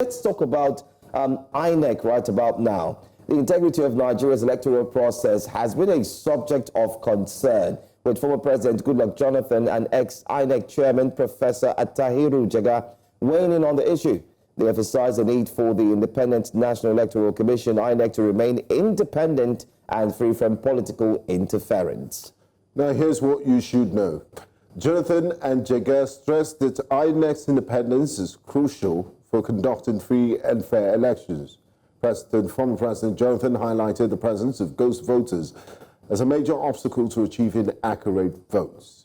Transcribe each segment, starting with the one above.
Let's talk about INEC right about now. The integrity of Nigeria's electoral process has been a subject of concern, with former President Goodluck Jonathan and ex-INEC Chairman Professor Attahiru Jega weighing in on the issue. They emphasized the need for the Independent National Electoral Commission, INEC, to remain independent and free from political interference. Now, here's what you should know. Jonathan and Jega stressed that INEC's independence is crucial for conducting free and fair elections. Former President Jonathan highlighted the presence of ghost voters as a major obstacle to achieving accurate votes.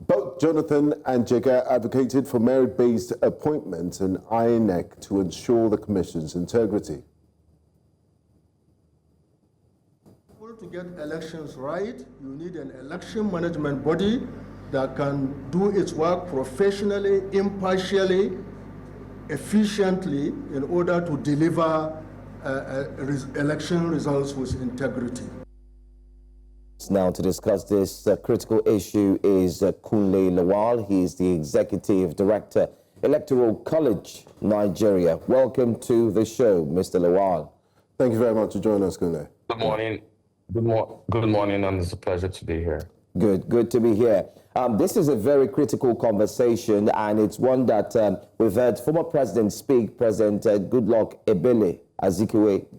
Both Jonathan and Jega advocated for merit-based appointments in INEC to ensure the Commission's integrity. To get elections right, you need an election management body that can do its work professionally, impartially, efficiently, in order to deliver election results with integrity. Now, to discuss this critical issue is Kunle Lawal. He is the Executive Director, Electoral College, Nigeria. Welcome to the show, Mr. Lawal. Thank you very much for joining us, Kunle. Good morning. Good morning, and it's a pleasure to be here. Good to be here. This is a very critical conversation, and it's one that we've heard former President speak, President Goodluck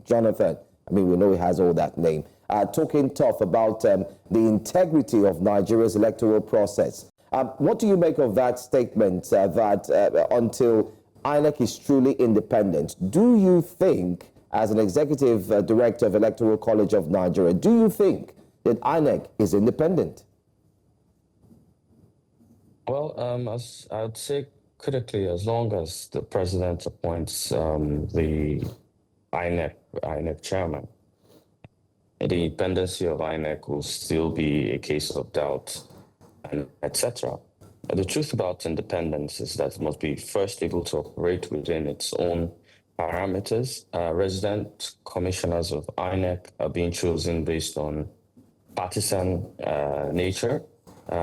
Jonathan. I mean, we know he has all that name. Talking tough about the integrity of Nigeria's electoral process. What do you make of that statement that until INEC is truly independent, do you think, as an Executive Director of Electoral College of Nigeria, do you think that INEC is independent? Well, as I would say critically, as long as the president appoints the INEC chairman, the independency of INEC will still be a case of doubt, and etc. The truth about independence is that it must be first able to operate within its own parameters. Resident commissioners of INEC are being chosen based on partisan nature,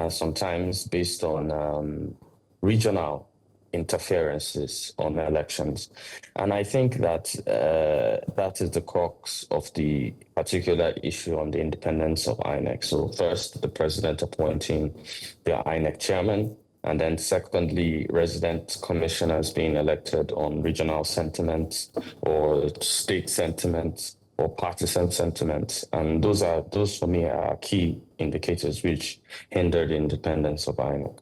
sometimes based on regional interferences on elections. And I think that that is the crux of the particular issue on the independence of INEC. So first, the president appointing the INEC chairman, and then secondly, resident commissioners being elected on regional sentiments or state sentiments or partisan sentiments. And those for me are key indicators which hinder the independence of INEC.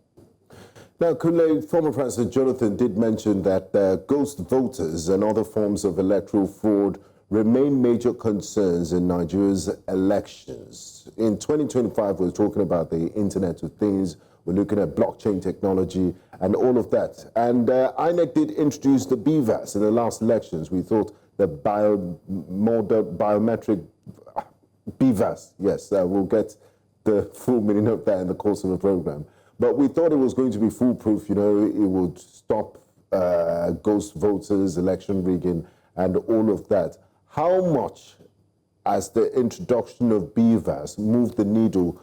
Now, Kunle, former President Jonathan did mention that ghost voters and other forms of electoral fraud remain major concerns in Nigeria's elections. In 2025, we're talking about the Internet of Things. We're looking at blockchain technology and all of that. And INEC did introduce the BVAS in the last elections. We thought the biometric BVAS, yes, we'll get the full meaning of that in the course of the program. But we thought it was going to be foolproof, you know, it would stop ghost voters, election rigging, and all of that. How much has the introduction of BVAS moved the needle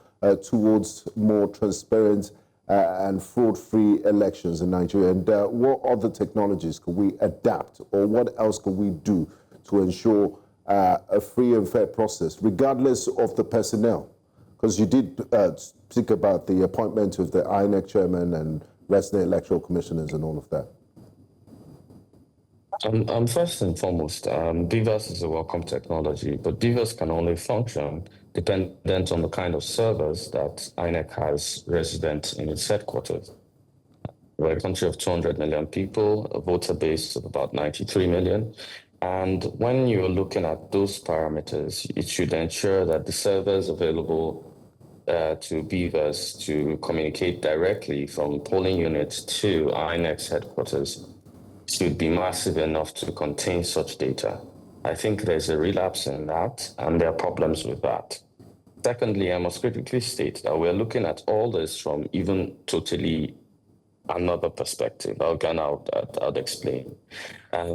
towards more transparent and fraud-free elections in Nigeria? And what other technologies could we adapt, or what else could we do to ensure a free and fair process, regardless of the personnel? Because you did speak about the appointment of the INEC chairman and resident electoral commissioners and all of that. First and foremost, BVAS is a welcome technology, but BVAS can only function dependent on the kind of servers that INEC has resident in its headquarters. We're a country of 200 million people, a voter base of about 93 million. And when you're looking at those parameters, it should ensure that the servers available to BVAS to communicate directly from polling units to INEC's headquarters should be massive enough to contain such data. I think there's a relapse in that, and there are problems with that. Secondly, I must critically state that we're looking at all this from even totally another perspective. I'll explain.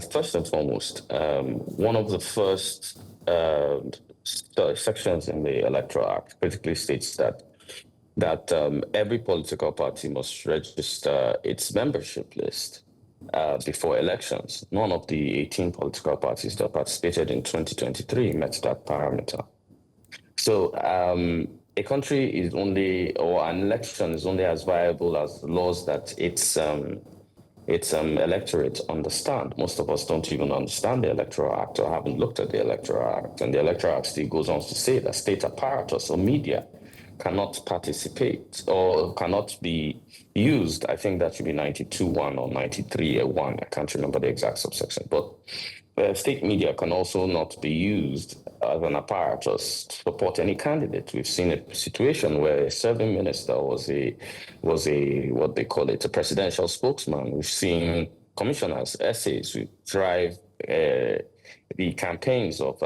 First and foremost, one of the first sections in the Electoral Act critically states that every political party must register its membership list. before elections. None of the 18 political parties that participated in 2023 met that parameter. So a country is only, or an election is only as viable as the laws that its electorate understand. Most of us don't even understand the Electoral Act or haven't looked at the Electoral Act. And the Electoral Act still goes on to say that state apparatus or media cannot participate or cannot be used. I think that should be 92(1) or 93(1). I can't remember the exact subsection. But state media can also not be used as an apparatus to support any candidate. We've seen a situation where a serving minister was a what they call it, a presidential spokesman. We've seen commissioners, essays who drive the campaigns of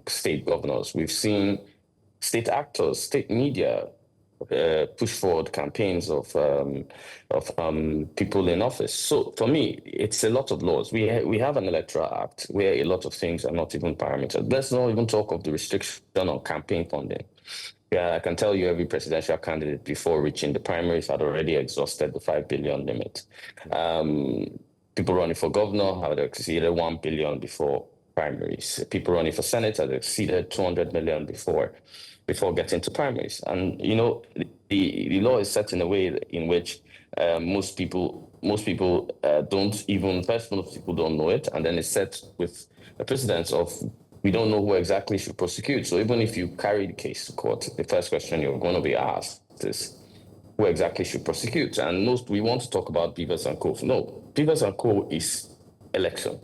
state governors. We've seen state actors, state media push forward campaigns of people in office. So for me, it's a lot of laws. We have an Electoral Act where a lot of things are not even parameters. Let's not even talk of the restriction on campaign funding. Yeah, I can tell you every presidential candidate before reaching the primaries had already exhausted the 5 billion limit. People running for governor had exceeded 1 billion before primaries. People running for Senate had exceeded 200 million before getting to primaries. And you know, the law is set in a way in which most people don't even, first, most people don't know it, and then it's set with a precedence of we don't know who exactly should prosecute. So even if you carry the case to court, the first question you're going to be asked is who exactly should prosecute. And we want to talk about Beavers and Co. No, Beavers and Co. is election.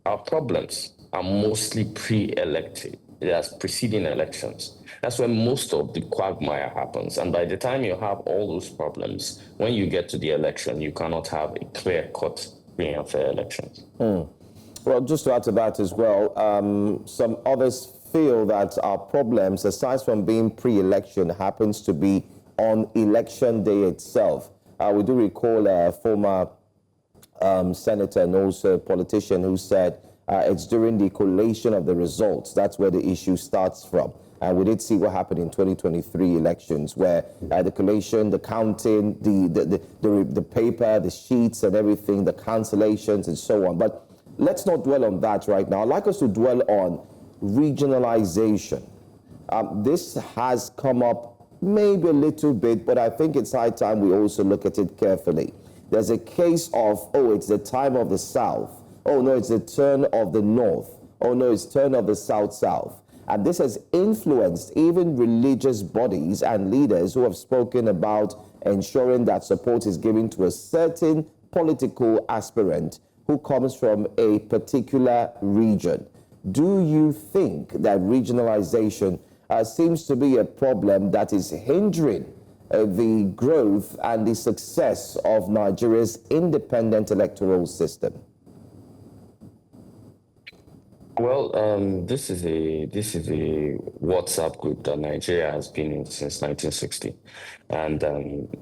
Our problems are mostly pre-elected. That's preceding elections. That's where most of the quagmire happens. And by the time you have all those problems, when you get to the election, you cannot have a clear-cut, free and fair elections. Well, just to add to that as well, some others feel that our problems, aside from being pre-election, happens to be on election day itself. We do recall a former senator and also politician who said it's during the collation of the results. That's where the issue starts from. And we did see what happened in 2023 elections, where the collation, the counting, the paper, the sheets and everything, the cancellations and so on. But let's not dwell on that right now. I'd like us to dwell on regionalization. This has come up maybe a little bit, but I think it's high time we also look at it carefully. There's a case of, oh, it's the time of the South. Oh, no, it's the turn of the North. Oh, no, it's turn of the South-South. And this has influenced even religious bodies and leaders who have spoken about ensuring that support is given to a certain political aspirant who comes from a particular region. Do you think that regionalization seems to be a problem that is hindering the growth and the success of Nigeria's independent electoral system? Well, this is a WhatsApp group that Nigeria has been in since 1960, and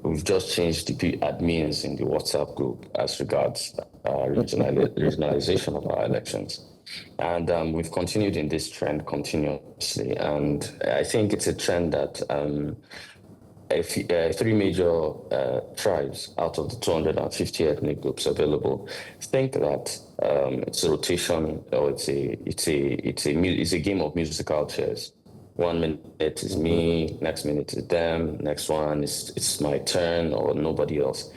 we've just changed the admins in the WhatsApp group as regards regionalization of our elections, and we've continued in this trend continuously, and I think it's a trend that three major tribes out of the 250 ethnic groups available think that it's a rotation, or it's a game of musical chairs. 1 minute is me, next minute is them, next one it's my turn or nobody else.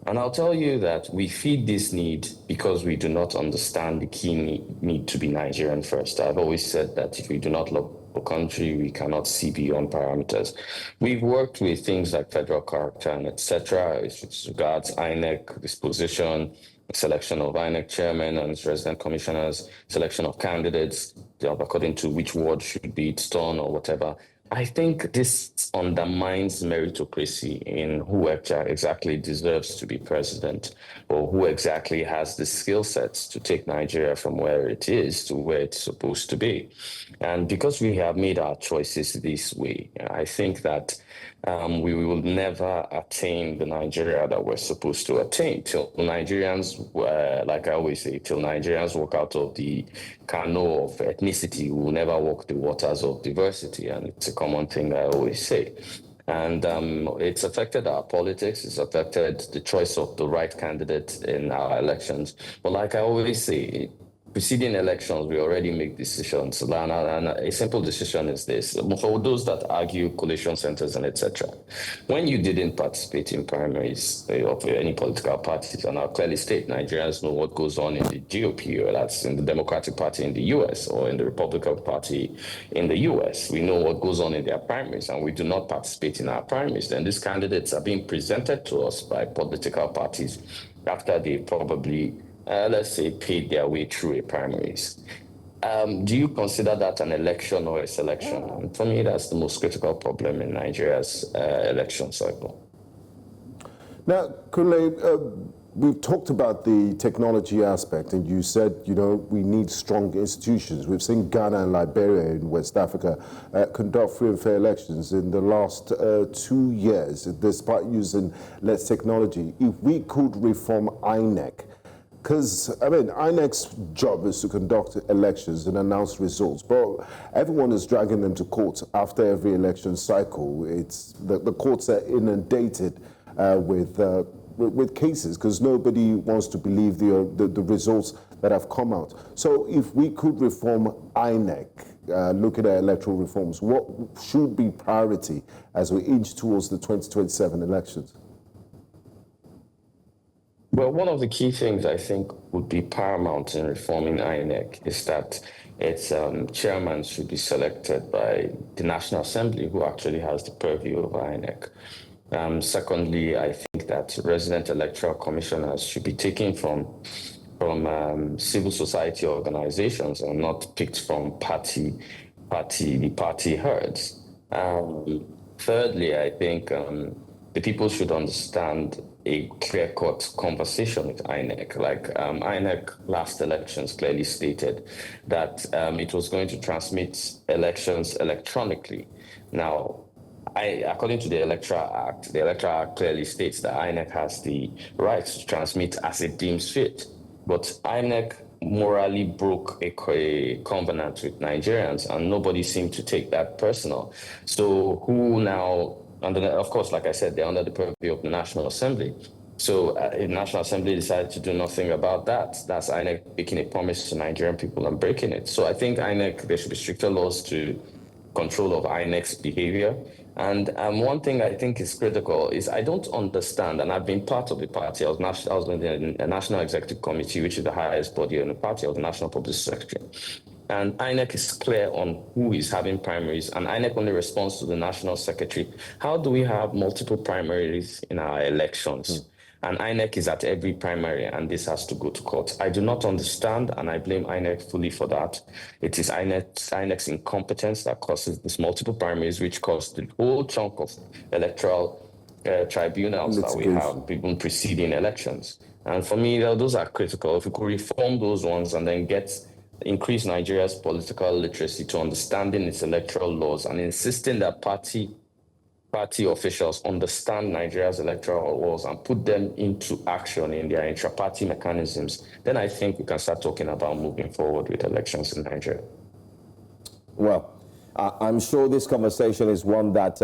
And I'll tell you that we feed this need because we do not understand the key need to be Nigerian first. I've always said that if we do not love a country, we cannot see beyond parameters. We've worked with things like federal character and etc. As regards INEC disposition, selection of INEC chairman and its resident commissioners, selection of candidates according to which ward should be its turn or whatever. I think this undermines meritocracy in who exactly deserves to be president, or who exactly has the skill sets to take Nigeria from where it is to where it's supposed to be. And because we have made our choices this way, I think that we will never attain the Nigeria that we're supposed to attain till Nigerians, like I always say, till Nigerians walk out of the canoe of ethnicity, we will never walk the waters of diversity. And it's a common thing I always say. And it's affected our politics, it's affected the choice of the right candidate in our elections. But like I always say, preceding elections, we already make decisions. And a simple decision is this. For those that argue coalition centers and etc., when you didn't participate in primaries of any political parties, and I'll clearly state Nigerians know what goes on in the GOP, or that's in the Democratic Party in the US, or in the Republican Party in the US. We know what goes on in their primaries, and we do not participate in our primaries. Then these candidates are being presented to us by political parties after they probably let's say, paid their way through a primaries. Do you consider that an election or a selection? And for me, that's the most critical problem in Nigeria's election cycle. Now, Kunle, we've talked about the technology aspect, and you said, you know, we need strong institutions. We've seen Ghana and Liberia in West Africa conduct free and fair elections in the last 2 years, despite using less technology. If we could reform INEC, because, I mean, INEC's job is to conduct elections and announce results, but everyone is dragging them to court after every election cycle. It's the courts are inundated with cases because nobody wants to believe the results that have come out. So if we could reform INEC, looking at electoral reforms, what should be priority as we inch towards the 2027 elections? Well, one of the key things I think would be paramount in reforming INEC is that its chairman should be selected by the National Assembly, who actually has the purview of INEC. Secondly, I think that resident electoral commissioners should be taken from civil society organizations and not picked from party herds. Thirdly, I think the people should understand a clear-cut conversation with INEC. Like INEC last elections clearly stated that it was going to transmit elections electronically. Now, according to the Electoral Act clearly states that INEC has the right to transmit as it deems fit. But INEC morally broke a covenant with Nigerians, and nobody seemed to take that personal. So who now, of course, like I said, they're under the purview of the National Assembly. So the National Assembly decided to do nothing about that. That's INEC making a promise to Nigerian people and breaking it. So I think INEC, there should be stricter laws to control of INEC's behavior. And one thing I think is critical is I don't understand, and I've been part of the party. I was in the National Executive Committee, which is the highest body in the party. I was the National Publicity Secretary. And INEC is clear on who is having primaries, and INEC only responds to the National Secretary. How do we have multiple primaries in our elections? And INEC is at every primary, and this has to go to court. I do not understand, and I blame INEC fully for that. It is INEC's incompetence that causes these multiple primaries, which caused the whole chunk of electoral tribunals that we have, even preceding elections. And for me, those are critical. If we could reform those ones and then increase Nigeria's political literacy to understanding its electoral laws and insisting that party officials understand Nigeria's electoral laws and put them into action in their intra-party mechanisms, then I think we can start talking about moving forward with elections in Nigeria. Well, I'm sure this conversation is one that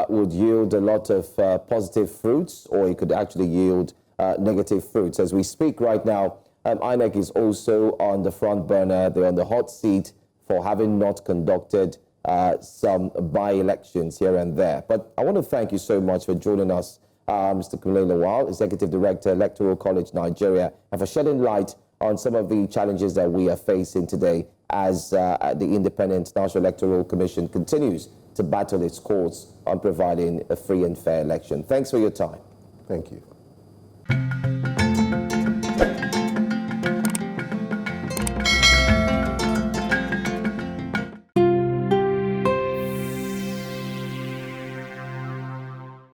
would yield a lot of positive fruits, or it could actually yield negative fruits. As we speak right now, INEC is also on the front burner. They're on the hot seat for having not conducted some by-elections here and there. But I want to thank you so much for joining us, Mr. Kunle Lawal, Executive Director, Electoral College, Nigeria, and for shedding light on some of the challenges that we are facing today as the Independent National Electoral Commission continues to battle its cause on providing a free and fair election. Thanks for your time. Thank you.